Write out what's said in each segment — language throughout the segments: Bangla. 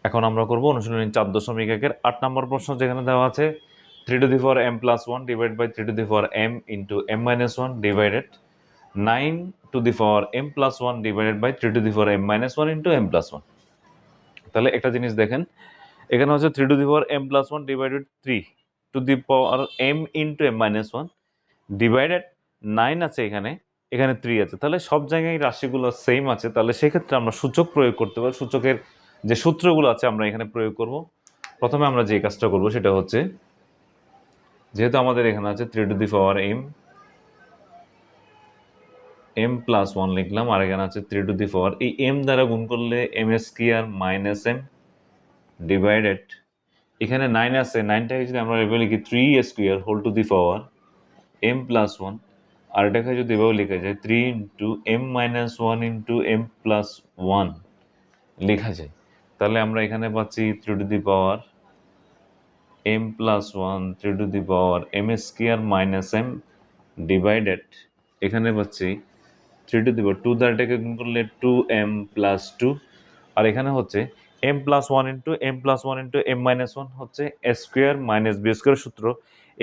এখন আমরা করব অনুশীলনী 4.1 8 নম্বর প্রশ্ন, যেখানে দেওয়া আছে 3 to the power m plus 1 divide by 3 to the power m into m minus 1 divided 9 to the power m plus 1 divided by 3 to the power m minus 1 into m plus 1। তাহলে একটা জিনিস দেখেন, এখানে হচ্ছে 3 to the power m plus 1 divided 3 to the power m into m minus 1 divided 9 আছে, এখানে এখানে 3 আছে। তাহলে সব জায়গায় রাশিগুলো সেম আছে, তাহলে সেক্ষেত্রে আমরা সূচক প্রয়োগ করতে পারি। সূচকের যে সূত্রগুলো আছে আমরা এখানে প্রয়োগ করব। প্রথমে আমরা যে কাজটা করব সেটা হচ্ছে, যেহেতু আমাদের এখানে আছে 3 to the power m plus 1 লিখলাম, আর এখানে আছে 3 টু দি পাওয়ার, এই m দ্বারা গুণ করলে m square minus m divided, এখানে 9 আছে, 9টাকে যদি আমরা এভাবে লিখি 3 square whole to the power m plus 1, আর এটাকে যদি এভাবে লেখা যায় 3 into m minus 1 into m plus 1 লেখা যায়। তাহলে আমরা এখানে পাচ্ছি 3 to the power m plus 1 3 to the power m square minus m divided, এখানে পাচ্ছি 3 টু দি পাওয়ার 2 দ্বারা এটাকে গুণ করলে 2m প্লাস 2, আর এখানে হচ্ছে m plus 1 into m plus 1 into m minus 1 হচ্ছে a square minus b square সূত্র,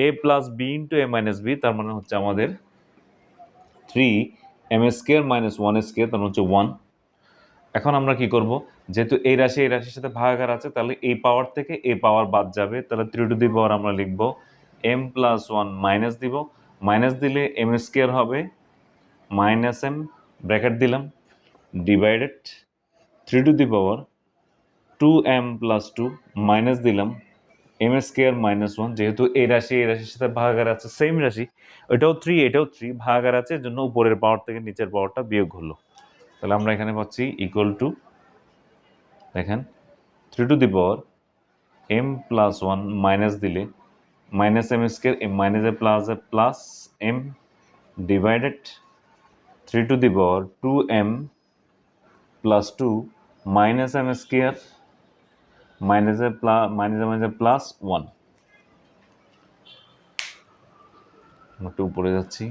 a plus b into a minus b, তার মানে হচ্ছে আমাদের 3m স্কোয়ার মাইনাস 1 স্কোয়ার, তার মানে হচ্ছে 1। এখন আমরা কি করব, যেহেতু এই রাশির সাথে ভাগাকার আছে, তাহলে এই পাওয়ার থেকে এই পাওয়ার বাদ যাবে, তাহলে 3 টু দি পাওয়ার আমরা লিখব m প্লাস 1 মাইনাস দিব, মাইনাস দিলে m স্কোয়ার হবে মাইনাস m ব্র্যাকেট দিলাম divided 3 to the power 2m plus 2 minus দিলাম m স্কোয়ার মাইনাস 1, যেহেতু এই রাশির সাথে ভাগাকার আছে, সেম রাশি, এটাও 3 এটাও 3, ভাগাকার আছে, এর জন্য উপরের পাওয়ার থেকে নিচের পাওয়ারটা বিয়োগ হলো। তাহলে আমরা এখানে পাচ্ছি ইকুয়াল টু, দেখেন 3 to the power m plus 1 minus দিলে minus m square, minus a plus m divided 3 to the power 2m plus 2 minus m square মাইনাসে প্লাস 1। একটু উপরে যাচ্ছি,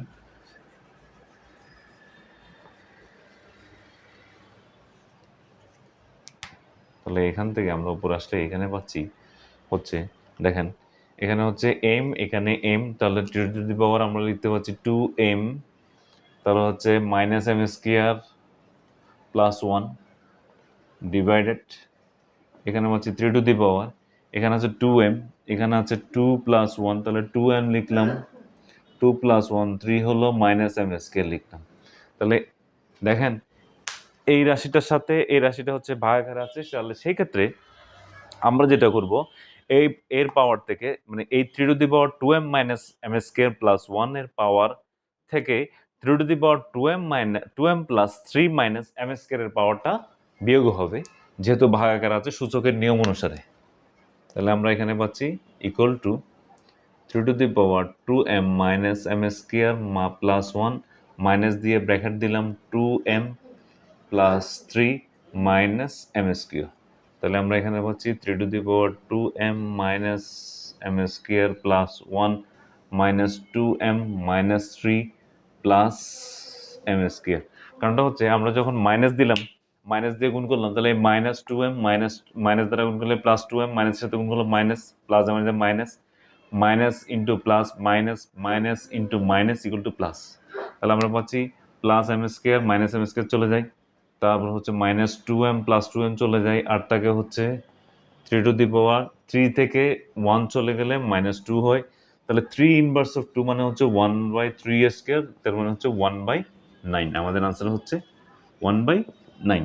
তাহলে এখান থেকে আমরা উপরে আসলে এখানে পাচ্ছি হচ্ছে, দেখেন এখানে হচ্ছে m, এখানে m, তাহলে 2 টু দি পাওয়ার আমরা লিখতে পাচ্ছি 2m, তাহলে হচ্ছে minus m square plus 1 divided, এখানে পাচ্ছি 3 টু দি পাওয়ার, এখানে আছে 2m, এখানে আছে 2 প্লাস 1, তাহলে 2m লিখলাম, 2 প্লাস 1 3 হলো, মাইনাস m স্কোয়ার লিখলাম। তাহলে দেখেন এই রাশিটার সাথে এই রাশিটা হচ্ছে ভাগাকার আছে, তাহলে সেই ক্ষেত্রে আমরা যেটা করব, এর পাওয়ার থেকে, মানে এই 3 to the power 2m minus m square plus 1 এর পাওয়ার থেকে 3 to the power 2m plus 3 minus m square এর পাওয়ারটা বিয়োগ হবে, যেহেতু ভাগাকার আছে সূচকের নিয়ম অনুসারে। তাহলে আমরা এখানে পাচ্ছি equal to 3 to the power 2m minus m square plus 1 minus দিয়ে ব্র্যাকেট দিলাম 2m plus 3 minus m square. তাহলে আমরা এখানে পাচ্ছি 3 to the power 2m minus m square plus 1 minus 2m minus 3 plus m square. কারণটা হচ্ছে আমরা যখন মাইনাস দিলাম, মাইনাস দিয়ে গুণ করলাম, তাহলে মাইনাস 2m মাইনাস মাইনাস দ্বারা গুণ করলে প্লাস 2m, মাইনাসের সাথে গুণ করলে মাইনাস, প্লাস আমাদের minus, minus into plus minus, minus into minus equal to plus. তাহলে আমরা পাচ্ছি plus m square minus m square চলে যায়, তারপর হচ্ছে মাইনাস 2m প্লাস 2m চলে যায়, আর তাকে হচ্ছে 3 টু দি পাওয়ার 3 থেকে 1 চলে গেলে মাইনাস 2 হয়, তাহলে 3 ইনভার্স অফ 2 মানে হচ্ছে 1/3 স্কয়ার, তার মানে হচ্ছে 1/9। আমাদের আনসার হচ্ছে 1/9।